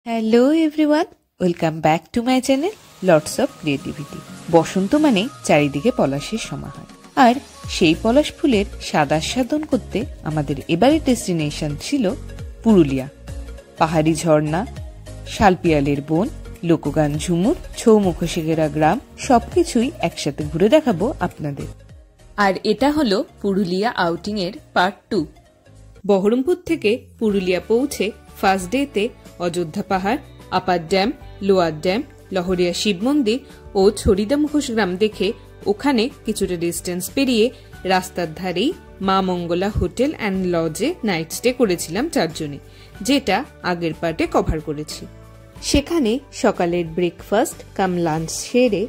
Hello everyone, welcome back to my channel lots of creativity. বসন্ত মানে চারিদিকে পলাশের সমাহার, আর সেই পলাশ ফুলের স্বাদ আস্বাদন করতে আমাদের এবারের ডেস্টিনেশন ছিল পুরুলিয়া। পাহাড়ি ঝর্ণা, শালপিয়ালের বন, লোকগান ঝুমুর, ছৌ মুখোশিগেরা গ্রাম সবকিছুই একসাথে ঘুরে দেখাবো আপনাদের। আর এটা হলো পুরুলিয়া আউটিং এর পার্ট 2। বহরমপুর থেকে পুরুলিয়া পৌঁছে ফার্স্ট ডেতে অযোধ্যা পাহাড়, upper dam, lower dam, Lahariya Shiv মন্দির ও ছড়িদা মুখোশ গ্রাম দেখে ওখানে কিছুটা ডিস্টেন্স পেরিয়ে রাস্তার ধারেই মা মঙ্গলা হোটেল অ্যান্ড লজে নাইট স্টে করেছিলাম 4 জনে, যেটা আগের পার্টে কভার করেছি। সেখানে সকালের ব্রেকফাস্ট কাম লাঞ্চ সেরে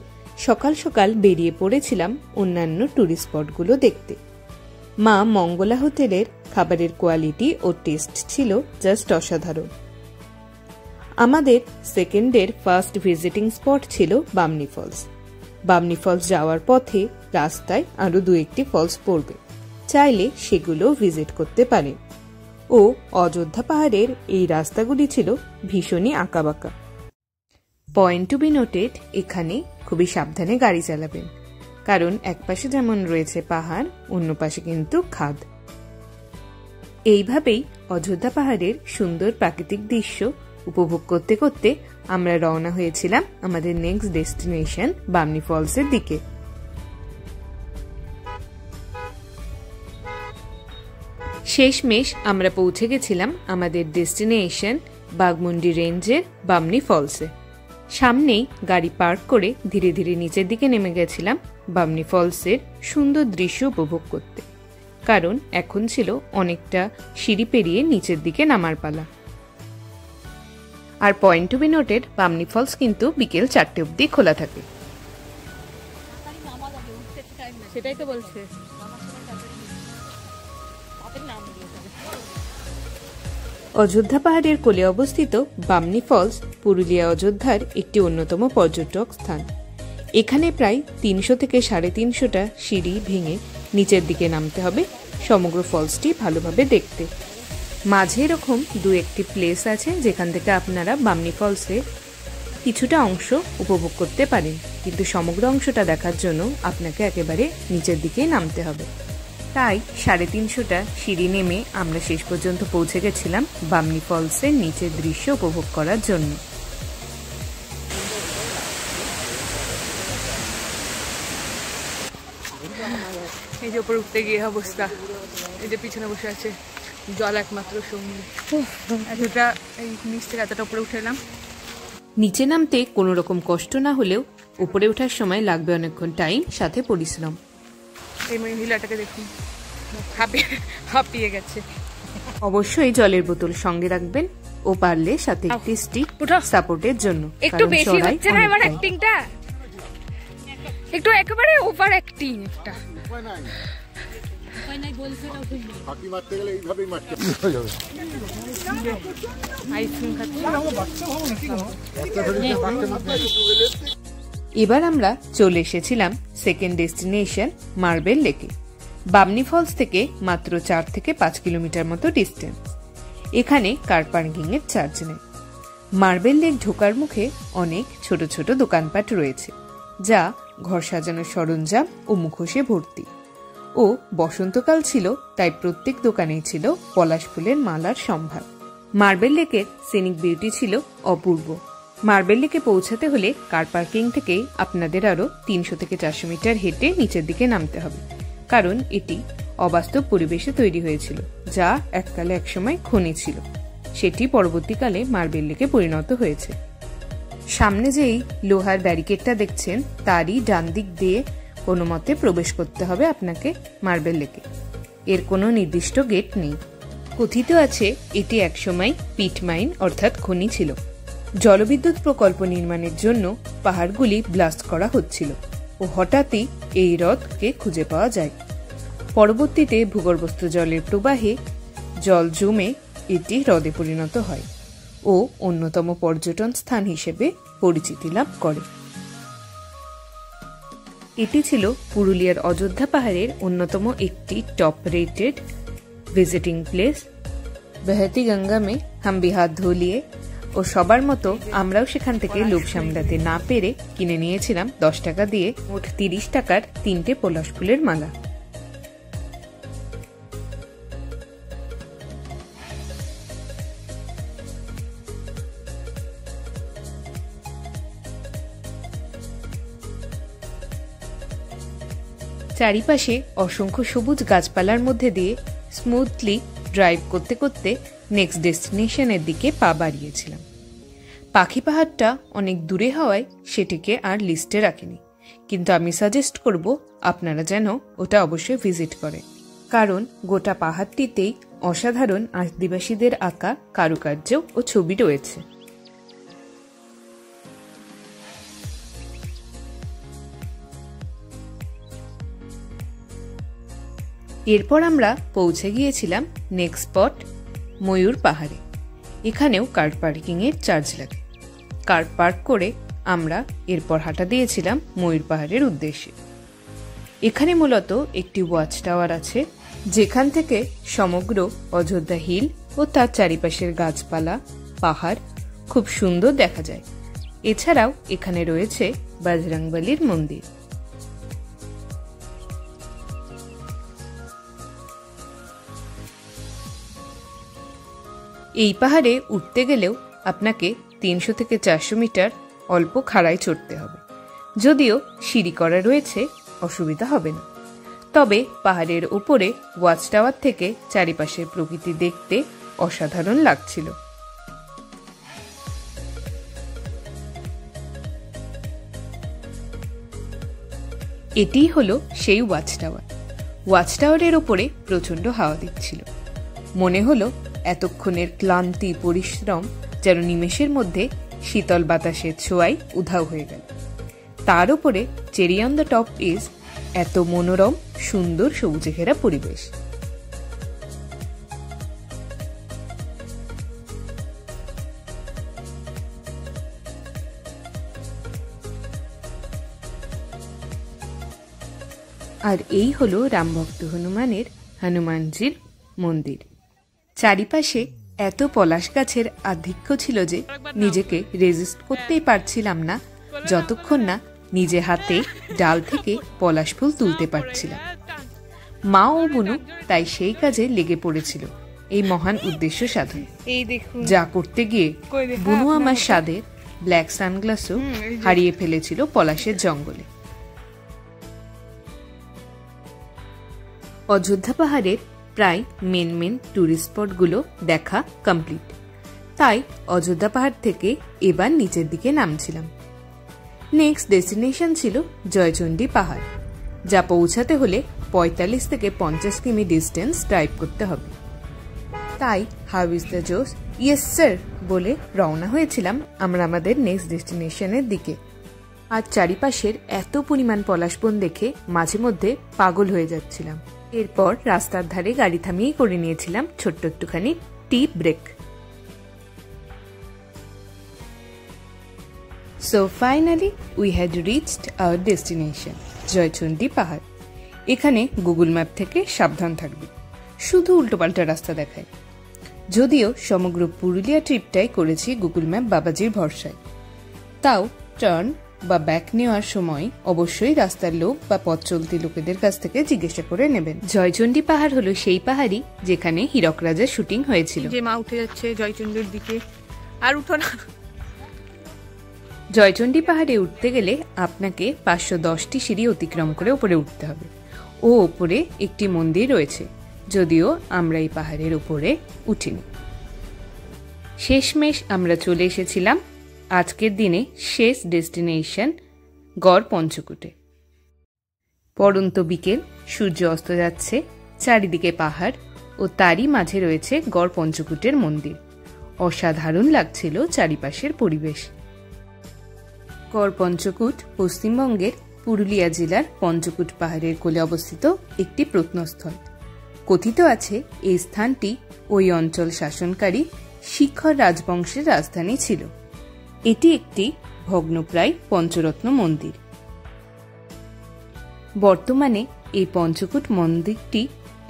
সকাল সকাল বেরিয়ে পড়েছিলাম অন্যান্য টুরিস্ট স্পটগুলো দেখতে। মা মঙ্গলা হোটেলের খাবারের কোয়ালিটি ও টেস্ট ছিল জাস্ট অসাধারণ। আমাদের সেকেন্ডের ফার্স্ট ভিজিটিং স্পট ছিল বামনি ফলস। বামনি ফলস যাওয়ার পথে রাস্তায় আরো 2-1টি ফলস পড়বে, চাইলে সেগুলো ভিজিট করতে পারেন। ও অযোধ্যা পাহাড়ের এই রাস্তাগুলি ছিল ভীষণই আঁকাবাঁকা। পয়েন্ট টু বি নোটেড, এখানে খুবই সাবধানে গাড়ি চালাবেন, কারণ একপাশে যেমন রয়েছে পাহাড়, অন্য পাশে কিন্তু খাদ। এইভাবেই অযোধ্যা পাহাড়ের সুন্দর প্রাকৃতিক দৃশ্য উপভোগ করতে করতে আমরা রওনা হয়েছিলাম আমাদের নেক্সট ডেস্টিনেশন বামনি ফলসের দিকে। শেষমেশ আমরা পৌঁছে গেছিলাম আমাদের ডেস্টিনেশন বাঘমুন্ডি রেঞ্জের বামনি ফলসে। সামনেই গাড়ি পার্ক করে ধীরে ধীরে নিচের দিকে নেমে গেছিলাম বামনি ফলসের সুন্দর দৃশ্য উপভোগ করতে, কারণ এখন ছিল অনেকটা সিঁড়ি পেরিয়ে নিচের দিকে নামার পালা। আর point to be noted, Bamni falls কিন্তু বিকেল 4টে অবধি খোলা থাকে। সেটাই তো বলছে। অযোধ্যা পাহাড়ের কোলে অবস্থিত বামনি ফলস পুরুলিয়া অযোধ্যার একটি অন্যতম পর্যটক স্থান। এখানে প্রায় 300 থেকে 350টা সিঁড়ি ভেঙে নিচের দিকে নামতে হবে সমগ্র ফলসটি ভালোভাবে দেখতে। মাঝে এরকম 2-1টি প্লেস আছে যেখান থেকে আপনারা বামনি ফলসে কিছুটা অংশ উপভোগ করতে পারেন, কিন্তু সমগ্র অংশটা দেখার জন্য আপনাকে একেবারে নিচের দিকেই নামতে হবে। তাই 350টা সিঁড়ি নেমে আমরা শেষ পর্যন্ত পৌঁছে গেছিলাম বামনি ফলসের নিচের দৃশ্য উপভোগ করার জন্য। এই যে উপরে উঠতে গিয়ে অবস্থা, এই যে পিছনে বসে আছে জল একমাত্র সঙ্গী। এতটা এই নিচ থেকে এতটা উপরে উঠে এলাম। নিচে নামতে কোনো রকম কষ্ট না হলেও উপরে ওঠার সময় লাগবে অনেকক্ষণ টাইম, সাথে পরিশ্রম। এই মহিলাটাকে দেখুন, হাঁপিয়ে গেছে। অবশ্যই জলের বোতল সঙ্গে রাখবেন ও পারলে সাথে একটি স্টিক সাপোর্টের জন্য। একটু বেশি হচ্ছে না এবার অ্যাক্টিংটা, একটু একেবারে ওভার অ্যাক্টিং একটা। এবার আমরা চলে এসেছিলাম সেকেন্ড ডেস্টিনেশন মার্বেল লেকে। বামনি ফলস থেকে মাত্র 4 থেকে 5 কিলোমিটার মতো ডিস্টেন্স। এখানে কার পার্কিং এর চার্জ নেই। মার্বেল লেক ঢোকার মুখে অনেক ছোট ছোট দোকানপাট রয়েছে, যা ঘর সাজানোর সরঞ্জাম ও মুখোশে ভর্তি। ও বসন্তকাল ছিল, তাই প্রত্যেক দোকানেই ছিল পলাশ ফুলের মালার সম্ভার। মার্বেল লেকের সিনিক বিউটি ছিল অপূর্ব। মার্বেল লেকে পৌঁছাতে হলে কার পার্কিং থেকে আপনাদের আরো 300 থেকে 400 মিটার হেঁটে নিচের দিকে নামতে হবে, কারণ এটি অবাস্তব পরিবেশে তৈরি হয়েছিল, যা এককালে একসময় খনি ছিল। সেটি পরবর্তীকালে মার্বেল লেকে পরিণত হয়েছে। সামনে যেই লোহার ব্যারিকেডটা দেখছেন, তারই ডান দিক দিয়ে কোনো মতে প্রবেশ করতে হবে আপনাকে মার্বেল লেকে। এর কোনো নির্দিষ্ট গেট নেই। কথিত আছে এটি একসময় পিট মাইন অর্থাৎ খনি ছিল। জলবিদ্যুৎ প্রকল্প নির্মাণের জন্য পাহাড়গুলি ব্লাস্ট করা হচ্ছিল ও হঠাৎই এই হ্রদকে খুঁজে পাওয়া যায়। পরবর্তীতে ভূগর্ভস্থ জলের প্রবাহে জল জমে এটি হ্রদে পরিণত হয় ও অন্যতম পর্যটন স্থান হিসেবে পরিচিতি লাভ করে। এটি ছিল পুরুলিয়ার অযোধ্যা পাহাড়ের অন্যতম একটি টপ রেটেড ভিজিটিং প্লেস। बहती गंगा में हम भी हाथ धो लिए ও সবার মতো আমরাও সেখান থেকে লোভ সামলাতে না পেরে কিনে নিয়েছিলাম 10 টাকা দিয়ে মোট 30 টাকার 3টে পলাশ ফুলের মালা। চারিপাশে অসংখ্য সবুজ গাছপালার মধ্যে দিয়ে স্মুথলি ড্রাইভ করতে করতে নেক্সট ডেস্টিনেশনের দিকে পা বাড়িয়েছিলাম। পাখি পাহাড়টা অনেক দূরে হওয়ায় সেটিকে আর লিস্টে রাখিনি, কিন্তু আমি সাজেস্ট করব আপনারা যেন ওটা অবশ্যই ভিজিট করেন, কারণ গোটা পাহাড়টিতেই অসাধারণ আদিবাসীদের আঁকা কারুকার্য ও ছবি রয়েছে। এরপর আমরা পৌঁছে গিয়েছিলাম নেক্সট স্পট ময়ূর পাহাড়ে। এখানেও কার পার্কিং এর চার্জ লাগে। কার পার্ক করে আমরা এরপর হাঁটা দিয়েছিলাম ময়ূর পাহাড়ের উদ্দেশ্যে। এখানে মূলত একটি ওয়াচ টাওয়ার আছে, যেখান থেকে সমগ্র অযোধ্যা হিল ও তার চারিপাশের গাছপালা পাহাড় খুব সুন্দর দেখা যায়। এছাড়াও এখানে রয়েছে বজরংবলীর মন্দির। এই পাহাড়ে উঠতে গেলেও আপনাকে 300 থেকে 400 মিটার অল্প খাড়ায় চড়তে হবে, যদিও সিঁড়ি করা রয়েছে, অসুবিধা হবে না। তবে পাহাড়ের উপরে ওয়াচ টাওয়ার থেকে চারিপাশের প্রকৃতি দেখতে অসাধারণ লাগছিল। এটিই হলো সেই ওয়াচ টাওয়ার। ওয়াচ টাওয়ারের ওপরে প্রচন্ড হাওয়া দিচ্ছিল। মনে হলো এতক্ষণের ক্লান্তি পরিশ্রম যেন নিমেষের মধ্যে শীতল বাতাসের ছোঁয়ায় উধাও হয়ে গেল। তার উপরে cherry on the top is এত মনোরম সুন্দর সবুজে ঘেরা পরিবেশ। আর এই হলো রামভক্ত হনুমানের হনুমানজির মন্দির। চারিপাশে এত পলাশ গাছের আধিক্য ছিল যে নিজেকে রেজিস্ট করতেই পারছিলাম না যতক্ষণ না নিজে হাতে ডাল থেকে পলাশ ফুল তুলতে পারছিলাম। মা ও বুনু তাই সেই কাজে লেগে পড়েছিল এই মহান উদ্দেশ্য সাধনে। যা করতে গিয়ে বুনু আমার স্বাদের ব্ল্যাক সানগ্লাসও হারিয়ে ফেলেছিল পলাশের জঙ্গলে। অযোধ্যা পাহাড়ের প্রায় মেন টুরিস্ট স্পটগুলো দেখা কমপ্লিট, তাই অযোধ্যা পাহাড় থেকে এবার নিচের দিকে নামছিলাম। নেক্সট ডেস্টিনেশন ছিল জয়চণ্ডী পাহাড়, যা পৌঁছাতে হলে 45 থেকে 50 কিমি ডিস্টেন্স ড্রাইভ করতে হবে। তাই হাউ ইজ দ্য জোস, ইয়েস স্যার বলে রওনা হয়েছিলাম আমরা আমাদের নেক্সট ডেস্টিনেশনের দিকে। আর চারিপাশের এত পরিমাণ পলাশবন দেখে মাঝে মধ্যে পাগল হয়ে যাচ্ছিলাম। এরপর রাস্তার ধারে গাড়ি থামিয়ে করে নিয়েছিলাম ছোট্ট একটুখানি tea break. So finally we had reached our destination, Joychandi পাহাড়। এখানে গুগল ম্যাপ থেকে সাবধান থাকবে, শুধু উল্টোপাল্টা রাস্তা দেখায়। যদিও সমগ্র পুরুলিয়া ট্রিপটাই করেছি গুগল ম্যাপ বাবাজির ভরসায়, তাও টার্ন বা ব্যাক নেওয়ার সময় অবশ্যই রাস্তার লোক বা পথ চলতি লোকেদের কাছ থেকে জিজ্ঞাসা করে নেবেন। জয়চণ্ডী পাহাড় হলো সেই পাহাড়ই যেখানে হীরক রাজার শুটিং হয়েছিল। যে মা উঠে যাচ্ছে জয়চণ্ডীর দিকে, আর উঠো না। জয়চণ্ডী পাহাড়ে উঠতে গেলে আপনাকে 510টি সিঁড়ি অতিক্রম করে উপরে উঠতে হবে ও উপরে একটি মন্দির রয়েছে, যদিও আমরা এই পাহাড়ের উপরে উঠিনি। শেষমেশ আমরা চলে এসেছিলাম আজকের দিনে শেষ ডেস্টিনেশন গড় পঞ্চকুটে। পড়ন্ত বিকেল, সূর্য অস্ত যাচ্ছে, চারিদিকে পাহাড় ও তারই মাঝে রয়েছে গড় পঞ্চকুটের মন্দির। অসাধারণ লাগছিল চারিপাশের পরিবেশ। গড় পঞ্চকুট পশ্চিমবঙ্গের পুরুলিয়া জেলার পঞ্চকুট পাহাড়ের কোলে অবস্থিত একটি প্রত্নস্থল। কথিত আছে এই স্থানটি ওই অঞ্চল শাসনকারী শিখর রাজবংশের রাজধানী ছিল। এটি একটি ভগ্নপ্রায় পঞ্চরত্ন মন্দির। বর্তমানে এই পঞ্চকুট মন্দিরটি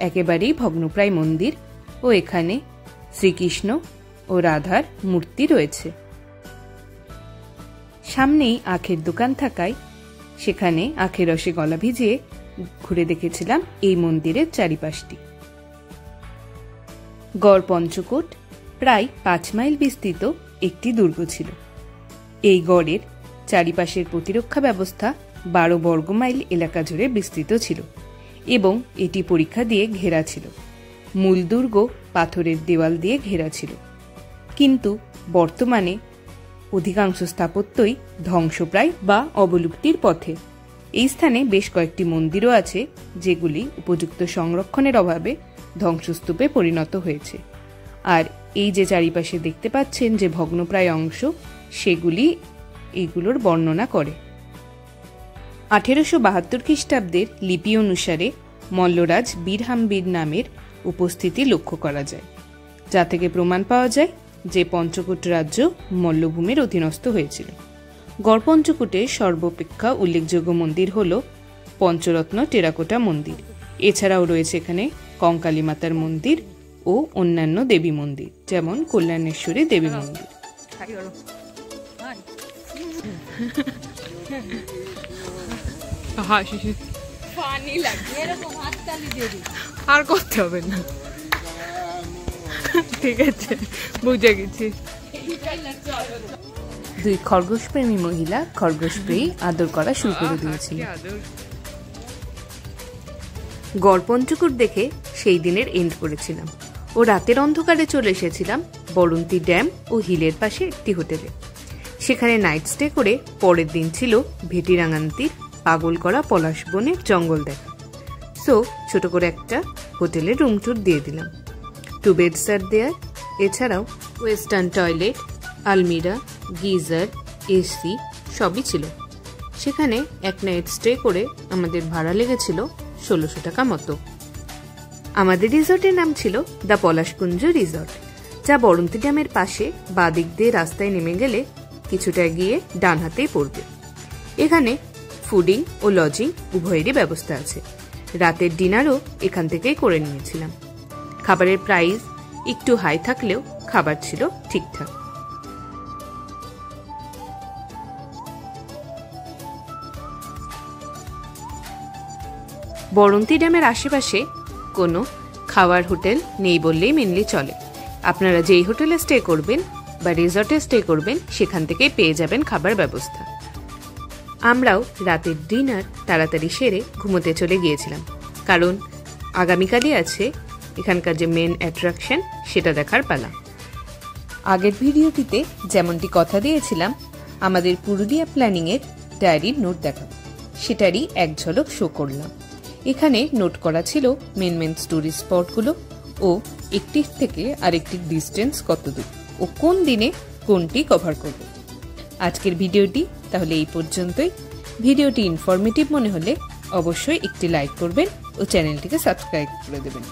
একেবারেই ভগ্নপ্রায় মন্দির ও এখানে শ্রীকৃষ্ণ, ও রাধার মূর্তি রয়েছে। সামনেই আখের দোকান থাকায় সেখানে আখের রসে গলা ভিজিয়ে ঘুরে দেখেছিলাম এই মন্দিরের চারিপাশটি। গড় পঞ্চকোট প্রায় 5 মাইল বিস্তৃত একটি দুর্গ ছিল। এই গড়ের চারিপাশের প্রতিরক্ষা ব্যবস্থা 12 বর্গমাইল এলাকা জুড়ে বিস্তৃত ছিল এবং এটি পরীক্ষা দিয়ে ঘেরা ছিল। মূল দুর্গ পাথরের দেওয়াল দিয়ে ঘেরা ছিল, কিন্তু বর্তমানে অধিকাংশ স্থাপত্যই ধ্বংসপ্রায় বা অবলুপ্তির পথে। এই স্থানে বেশ কয়েকটি মন্দিরও আছে যেগুলি উপযুক্ত সংরক্ষণের অভাবে ধ্বংসস্তূপে পরিণত হয়েছে। আর এই যে চারিপাশে দেখতে পাচ্ছেন যে ভগ্নপ্রায় অংশ, সেগুলি এইগুলোর বর্ণনা করে। 1872 খ্রিস্টাব্দের লিপি অনুসারে মল্লরাজ বীরহাম্বীর নামের উপস্থিতি লক্ষ্য করা যায়, যা থেকে প্রমাণ পাওয়া যায় যে পঞ্চকোট রাজ্য মল্লভূমির অধীনস্থ হয়েছিল। গড় পঞ্চকোটের সর্বাপেক্ষা উল্লেখযোগ্য মন্দির হল পঞ্চরত্ন টেরাকোটা মন্দির। এছাড়াও রয়েছে এখানে কঙ্কালী মাতার মন্দির ও অন্যান্য দেবী মন্দির, যেমন কল্যাণেশ্বরী দেবী মন্দির। আর করতে হবে না, ঠিক আছে, বুঝে গেছি। 2 খরগোশপ্রেমী মহিলা খরগোশ পেয়ে আদর করা শুরু করে দিয়েছিল। গড় পঞ্চকোট দেখে সেই দিনের এন্ড করেছিলাম ও রাতের অন্ধকারে চলে এসেছিলাম বরন্তী ড্যাম ও হিলের পাশে একটি হোটেলে। সেখানে নাইট স্টে করে পরের দিন ছিল ভেটিরাঙ্গান্তির পাগল করা পলাশ বনের জঙ্গল দেখা। সো ছোট করে একটা হোটেলের রুম ট্যুর দিয়ে দিলাম। 2 বেডস আর দেয়ার। এছাড়াও ওয়েস্টার্ন টয়লেট, আলমিরা, গিজার, এসি সবই ছিল। সেখানে এক নাইট স্টে করে আমাদের ভাড়া লেগেছিল 1600 টাকা মতো। আমাদের রিসর্টের নাম ছিল দ্য পলাশকুঞ্জ রিসর্ট, যা বরন্তী ড্যামের পাশে বাঁ দিক দিয়ে রাস্তায় নেমে গেলে কিছুটা গিয়ে ডান হাতেই পড়বে। এখানে ফুডিং ও লজিং উভয়েরই ব্যবস্থা আছে। রাতের ডিনারও এখান থেকেই করে নিয়েছিলাম। খাবারের প্রাইস একটু হাই থাকলেও খাবার ছিল ঠিকঠাক। বরন্তী ড্যামের আশেপাশে কোনো খাওয়ার হোটেল নেই বললেই মেনলি চলে। আপনারা যেই হোটেলে স্টে করবেন বা রিসর্টে স্টে করবেন সেখান থেকেই পেয়ে যাবেন খাবার ব্যবস্থা। আমরাও রাতের ডিনার তাড়াতাড়ি সেরে ঘুমোতে চলে গিয়েছিলাম, কারণ আগামীকালই আছে এখানকার যে মেন অ্যাট্রাকশন সেটা দেখার পালা। আগের ভিডিওটিতে যেমনটি কথা দিয়েছিলাম আমাদের পুরুলিয়া প্ল্যানিংয়ের ডায়েরির নোট দেখাবো, সেটারই এক ঝলক শো করলাম। এখানে নোট করা ছিল মেন টুরিস্ট স্পটগুলো ও একটির থেকে আরেকটির ডিস্টেন্স কতদূর ও কোন দিনে কোনটি কভার করব। আজকের ভিডিওটি তাহলে এই পর্যন্তই। ভিডিওটি ইনফরমেটিভ মনে হলে অবশ্যই একটি লাইক করবেন ও চ্যানেলটিকে সাবস্ক্রাইব করে দেবেন।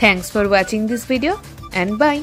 Thanks for watching this video and by.